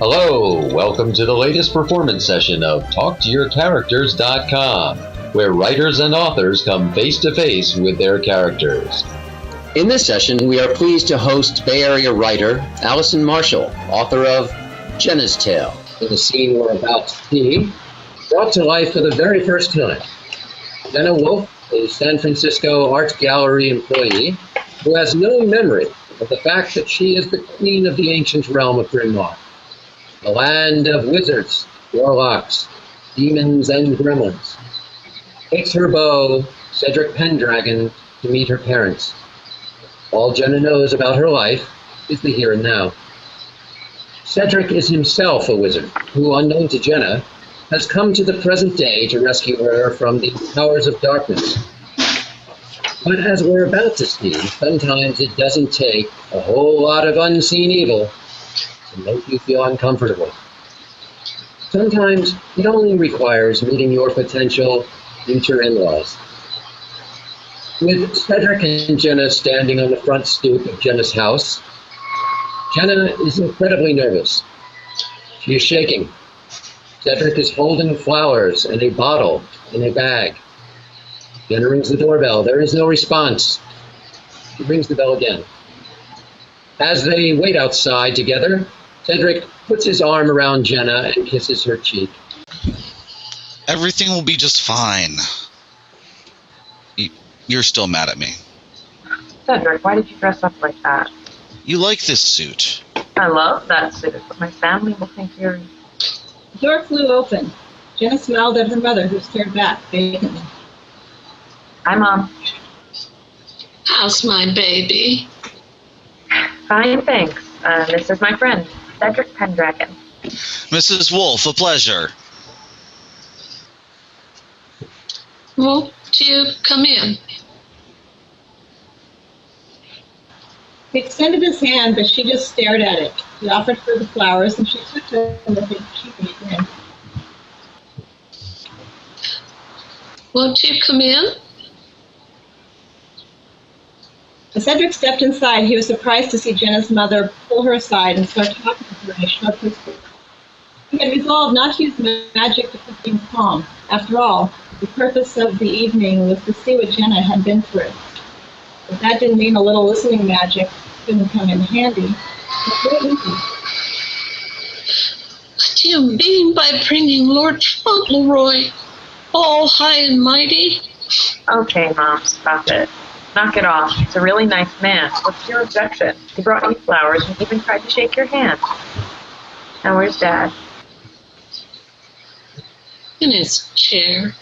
Hello, welcome to the latest performance session of TalkToYourCharacters.com, where writers and authors come face to face with their characters. In this session, we are pleased to host Bay Area writer Allison Marshall, author of Jenna's Tale. In the scene we're about to see, brought to life for the very first time. Jenna Wolfe, a San Francisco art gallery employee who has no memory of the fact that she is the queen of the ancient realm of Grimmauld, the land of wizards, warlocks, demons, and gremlins. Takes her beau, Cedric Pendragon, to meet her parents. All Jenna knows about her life is the here and now. Cedric is himself a wizard who, unknown to Jenna, has come to the present day to rescue her from the powers of darkness. But as we're about to see, sometimes it doesn't take a whole lot of unseen evil to make you feel uncomfortable. Sometimes it only requires meeting your potential future in-laws. With Cedric and Jenna standing on the front stoop of Jenna's house, Jenna is incredibly nervous. She is shaking. Cedric is holding flowers and a bottle in a bag. Jenna rings the doorbell. There is no response. She rings the bell again. As they wait outside together, Cedric puts his arm around Jenna and kisses her cheek. Everything will be just fine. You're still mad at me. Cedric, why did you dress up like that? You like this suit. I love that suit, but my family will think you're... The door flew open. Jenna smiled at her mother, who stared back vacantly. Hi, Mom. How's my baby? Fine, thanks. This is my friend, Cedric Pendragon. Mrs. Wolfe, a pleasure. Won't you come in? He extended his hand, but she just stared at it. He offered her the flowers, and she took them with a cheeky grin. Won't you come in? As Cedric stepped inside, he was surprised to see Jenna's mother pull her aside and start talking to her in a sharp whisper. He had resolved not to use magic to keep things calm. After all, the purpose of the evening was to see what Jenna had been through. But that didn't mean a little listening magic couldn't come in handy. What do you mean by bringing Lord Fauntleroy, all high and mighty? Okay, Mom, stop it. Knock it off. He's a really nice man. What's your objection? He brought you flowers and even tried to shake your hand. Now, where's Dad? In his chair.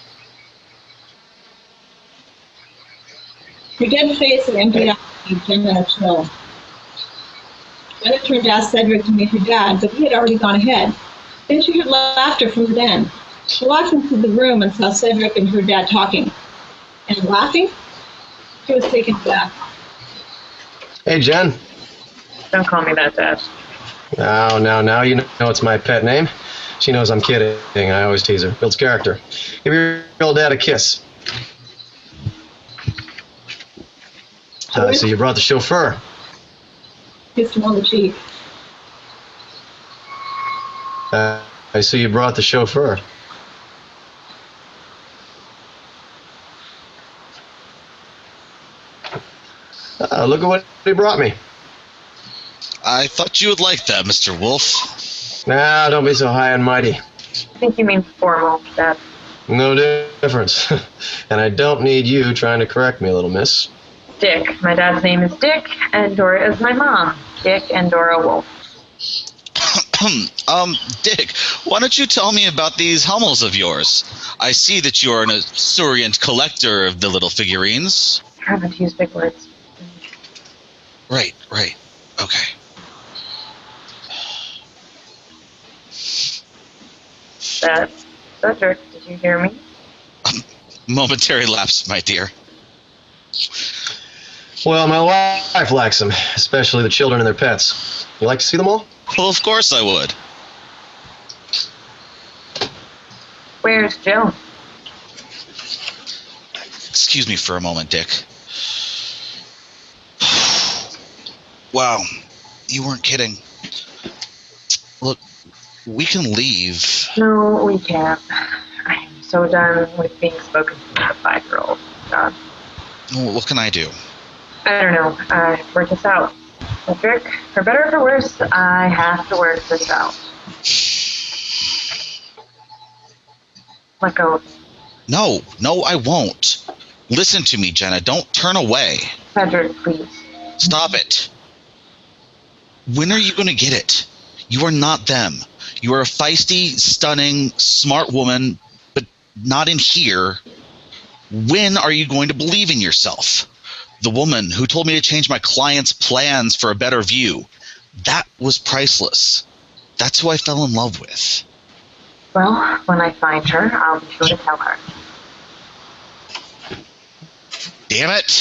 Her dead face and empty eyes gave Jenna a chill. Jenna turned to ask Cedric to meet her dad, but he had already gone ahead. Then she heard laughter from the den. She walked into the room and saw Cedric and her dad talking. And laughing? She was taken aback. Hey, Jen. Don't call me that, Dad. Now, you know it's my pet name. She knows I'm kidding. I always tease her. Builds character. Give your old dad a kiss. So you brought the chauffeur. Kissed him on the cheek. I see you brought the chauffeur. Look at what he brought me. I thought you would like that, Mr. Wolfe. Now, don't be so high and mighty. I think you mean formal, Dad. No difference. And I don't need you trying to correct me, little miss. Dick. My dad's name is Dick, and Dora is my mom. Dick and Dora Wolfe. Dick, why don't you tell me about these Hummels of yours? I see that you are an esurient collector of the little figurines. I haven't used big words. Right. Okay. Cedric, did you hear me? Momentary lapse, my dear. Well, my wife likes them, especially the children and their pets. You like to see them all? Well, of course I would. Where's Joe? Excuse me for a moment, Dick. Wow, you weren't kidding. Look, We can leave. No, we can't. I am so done with being spoken to by a 5-year-old. God. What can I do? I don't know. Work this out. Cedric, for better or for worse, I have to work this out. Let go of me. No, I won't. Listen to me, Jenna. Don't turn away. Cedric, please. Stop it. When are you going to get it? You are not them. You are a feisty, stunning, smart woman, but not in here. When are you going to believe in yourself? The woman who told me to change my client's plans for a better view. That was priceless. That's who I fell in love with. Well, when I find her, I'll be sure to tell her. Damn it.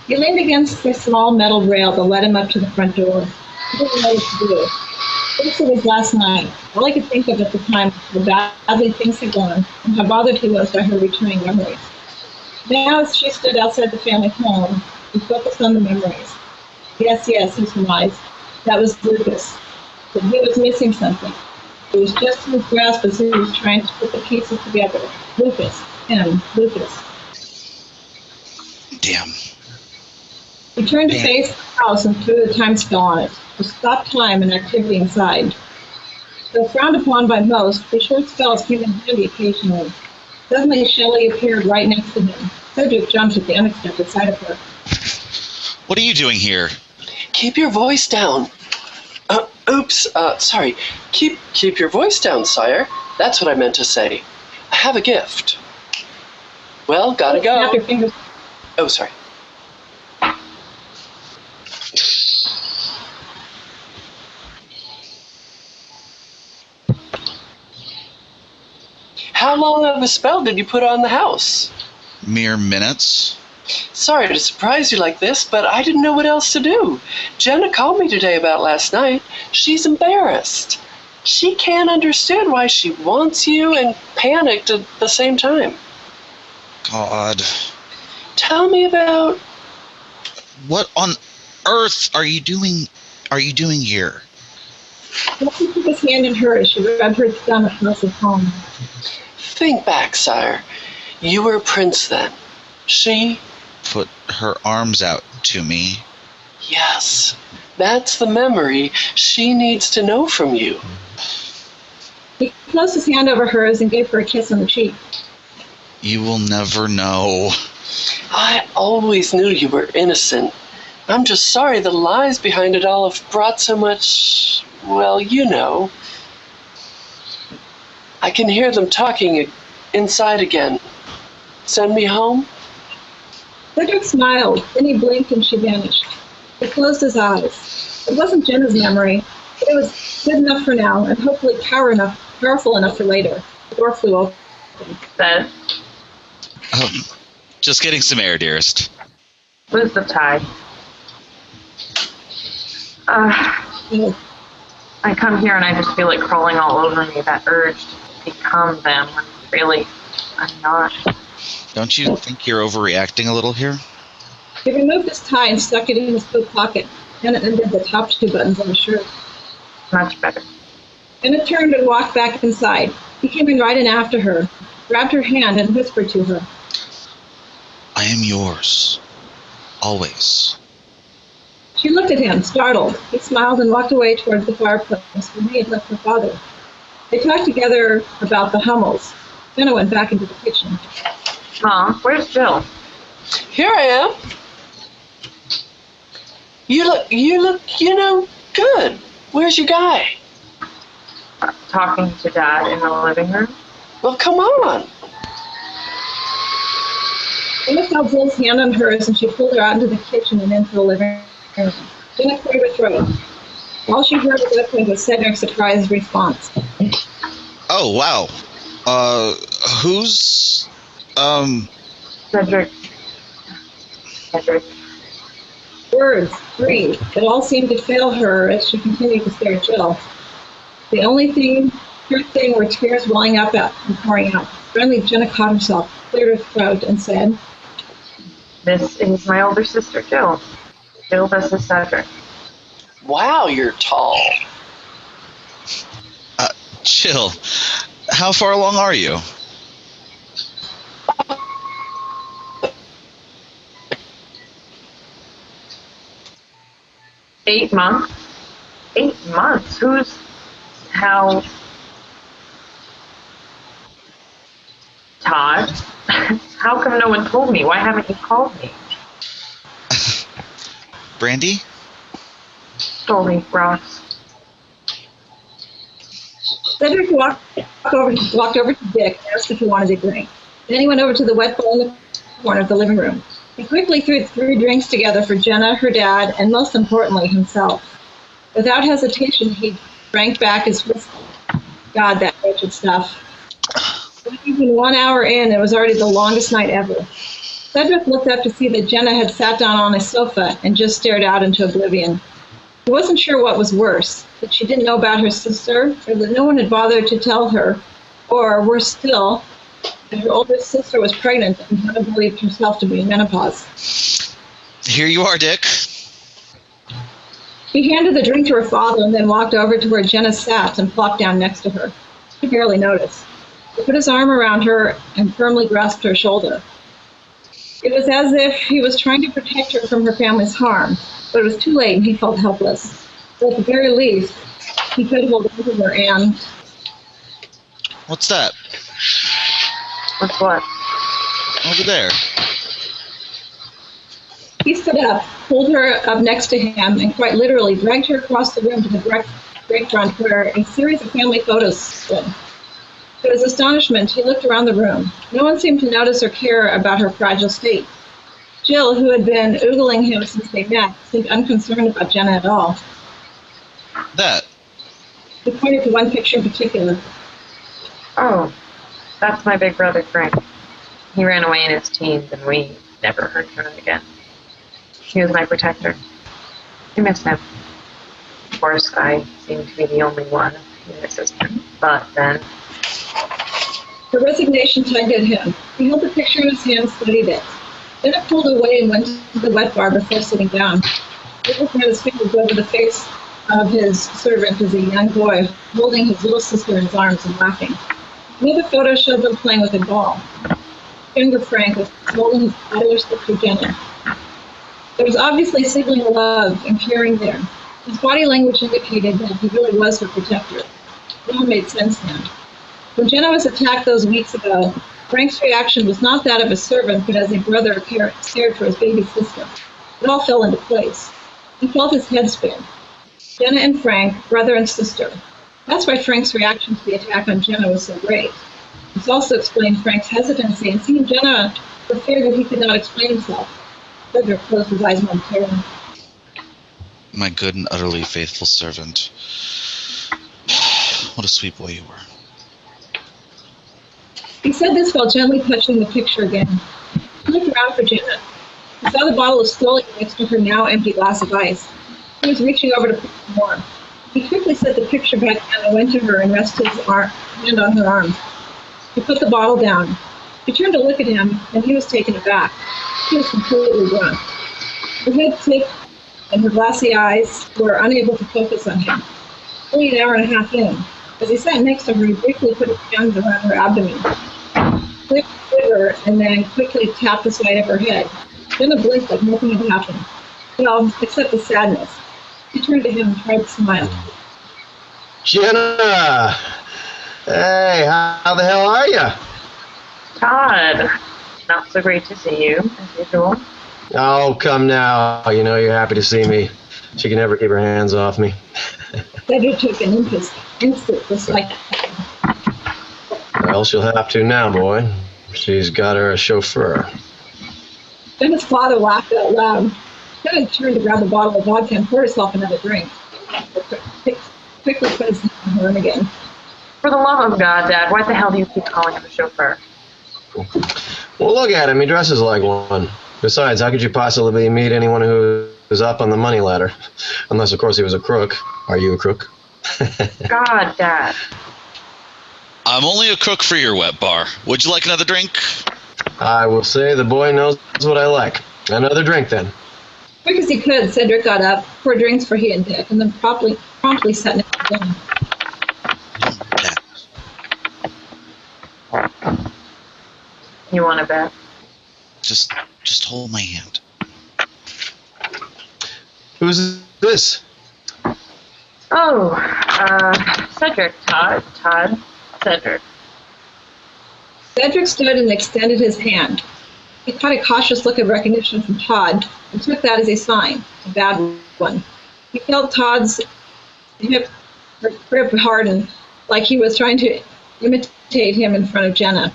He leaned against the small metal rail that led him up to the front door. He didn't know what to do. This was last night. All I could think of at the time was how badly things had gone and how bothered he was by her returning memories. Now, as she stood outside the family home, he focused on the memories. Yes, he surmised. That was Lucas. But he was missing something. It was just in his grasp as he was trying to put the pieces together. Lucas. Damn. He turned to face the house and threw the time spell on it, to stop time and activity inside. Though frowned upon by most, the short spells came in handy occasionally. Suddenly Shelley appeared right next to him. Cedric jumped at the unexpected sight of her. What are you doing here? Keep your voice down. Sorry. Keep your voice down, sire. That's what I meant to say. I have a gift. Well, gotta go. Snap your fingers. Oh, sorry. How long of a spell did you put on the house? Mere minutes. Sorry to surprise you like this, but I didn't know what else to do. Jenna called me today about last night. She's embarrassed. She can't understand why she wants you and panicked at the same time. God. Tell me about... What on earth are you doing here? He took his hand in hers. She rubbed her thumb across his palm. Think back, sire. You were a prince then. She... Put her arms out to me. Yes. That's the memory she needs to know from you. He closed his hand over hers and gave her a kiss on the cheek. You will never know. I always knew you were innocent. I'm just sorry the lies behind it all have brought so much, well, you know. I can hear them talking inside again. Send me home? Cedric smiled, then he blinked and she vanished. He closed his eyes. It wasn't Jenna's memory, but it was good enough for now, and hopefully powerful enough for later. The door flew open. Says, Just getting some air, dearest. lose the tide. I come here and I just feel it crawling all over me, that urge to become them. Really, I'm not. Don't you think you're overreacting a little here? He removed his tie and stuck it in his coat pocket, and undid the top 2 buttons on his shirt. Much better. Jenna turned and walked back inside. He came in right in after her, grabbed her hand and whispered to her. I am yours. Always. She looked at him, startled. He smiled and walked away towards the fireplace where he had left her father. They talked together about the Hummels. Jenna went back into the kitchen. Mom, where's Jill? Here I am. You look, good. Where's your guy? Talking to Dad in the living room. Well, come on. Jenna felt Jill's hand on hers, and she pulled her out into the kitchen and into the living room. Jenna cleared her throat. All she heard at that point was Cedric's surprised response. Oh, wow. Who's... Cedric. Words, breathe. It all seemed to fail her as she continued to stare at Jill. The only thing were tears welling up and pouring out. Finally, Jenna caught herself, cleared her throat, and said, This is my older sister, Jill. Jill, this is Cedric. Wow, you're tall. Chill. How far along are you? Eight months? 8 months? How? Todd? How come no one told me? Why haven't you called me? Brandy? Sorry, Ross. Cedric walked over to Dick and asked if he wanted a drink. Then he went over to the wet bowl in the corner of the living room. He quickly threw 3 drinks together for Jenna, her dad, and most importantly, himself. Without hesitation, he drank back his whiskey. God, that wretched stuff. Not even 1 hour in, it was already the longest night ever. Cedric looked up to see that Jenna had sat down on a sofa and just stared out into oblivion. He wasn't sure what was worse, that she didn't know about her sister, or that no one had bothered to tell her, or, worse still, that her older sister was pregnant and Jenna believed herself to be in menopause. Here you are, Dick. He handed the drink to her father and then walked over to where Jenna sat and plopped down next to her. She barely noticed. He put his arm around her and firmly grasped her shoulder. It was as if he was trying to protect her from her family's harm, but it was too late and he felt helpless. So at the very least, he could hold on to her and... What's that? What's what? Over there. He stood up, pulled her up next to him, and quite literally dragged her across the room to the great front where a series of family photos stood. To his astonishment, he looked around the room. No one seemed to notice or care about her fragile state. Jill, who had been oogling him since they met, seemed unconcerned about Jenna at all. That. He pointed to one picture in particular. Oh, that's my big brother Frank. He ran away in his teens and we never heard from him again. He was my protector. I miss him. Of course, I seemed to be the only one who misses him. But then... Her resignation tugged at him. He held the picture in his hand and studied it. Then it pulled away and went to the wet bar before sitting down. He had his fingers over the face of his servant as a young boy, holding his little sister in his arms and laughing. Another photo showed them playing with a ball. Younger Frank was holding his toddler sister Jenna. There was obviously sibling love and caring there. His body language indicated that he really was her protector. It all made sense now. When Jenna was attacked those weeks ago, Frank's reaction was not that of a servant, but as a brother cared for his baby sister. It all fell into place. He felt his head spin. Jenna and Frank, brother and sister. That's why Frank's reaction to the attack on Jenna was so great. This also explained Frank's hesitancy in seeing Jenna for fear that he could not explain himself. Cedric closed his eyes momentarily. My good and utterly faithful servant. What a sweet boy you were. He said this while gently touching the picture again. He looked around for Jenna. He saw the bottle of Stoli next to her now empty glass of ice. He was reaching over to put some more. He quickly set the picture back down and went to her and rested his hand on her arm. He put the bottle down. She turned to look at him, and he was taken aback. She was completely drunk. Her head tipped, and her glassy eyes were unable to focus on him. Only an hour and a half in. As he sat next to her, he briefly put his hands around her abdomen, clicked her, and then quickly tapped the side of her head. Jenna blinked like nothing had happened. Well, except the sadness. She turned to him and tried to smile. Jenna! Hey, how the hell are you? Todd, not so great to see you, as usual. Oh, come now. You know you're happy to see me. She can never keep her hands off me. Cedric took an instant dislike. Well, she'll have to now, boy. She's got her a chauffeur. Jenna's father laughed out loud. Jenna turned to grab the bottle of vodka and pour herself another drink. Quickly put his hand on her arm again. For the love of God, Dad, why the hell do you keep calling him a chauffeur? Well, look at him. He dresses like one. Besides, how could you possibly meet anyone who is up on the money ladder? Unless, of course, he was a crook. Are you a crook? God, Dad. I'm only a crook for your wet bar. Would you like another drink? I will say the boy knows what I like. Another drink, then. Quick as he could, Cedric got up, poured drinks for he and Dick, and then promptly sat next to Jenna. You want to bet? Just hold my hand. Who's this? Oh, Cedric, Todd, Cedric. Cedric stood and extended his hand. He caught a cautious look of recognition from Todd and took that as a sign, a bad one. He felt Todd's hip grip harden, like he was trying to imitate him in front of Jenna.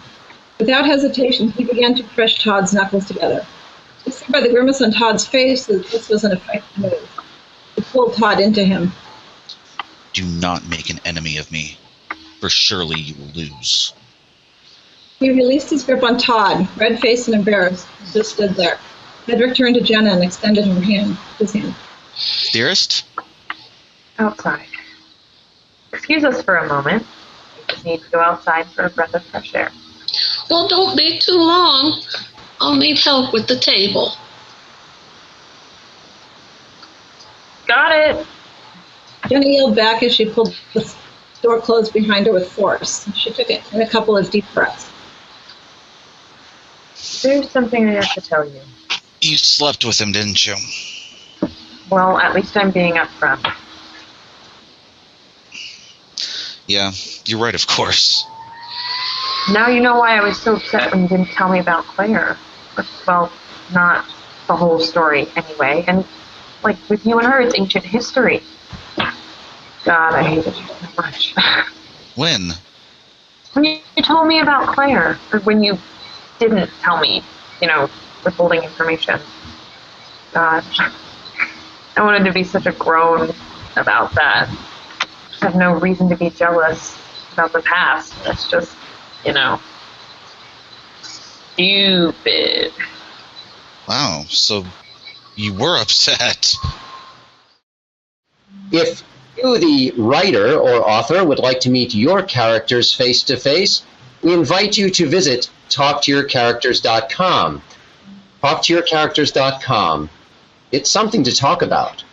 Without hesitation, he began to crush Todd's knuckles together. You see by the grimace on Todd's face that this was an effective move. He pulled Todd into him. Do not make an enemy of me, for surely you will lose. He released his grip on Todd, red-faced and embarrassed, and just stood there. Cedric turned to Jenna and extended his hand. Dearest? Outside. Excuse us for a moment. We just need to go outside for a breath of fresh air. Well, don't be too long. I'll need help with the table. Got it. Jenna yelled back as she pulled the door closed behind her with force. She took it in a couple of deep breaths. There's something I have to tell you. You slept with him, didn't you? Well, at least I'm being upfront. Yeah, you're right, of course. Now you know why I was so upset when you didn't tell me about Claire. Well, not the whole story, anyway. And, like, with you and her, it's ancient history. God, I hated you so much. When? When you told me about Claire. Or when you didn't tell me, withholding information. God. I wanted to be such a grown about that. I have no reason to be jealous about the past. That's just, stupid. Wow, so you were upset. If you, the writer or author, would like to meet your characters face-to-face, we invite you to visit TalkToYourCharacters.com. TalkToYourCharacters.com. It's something to talk about.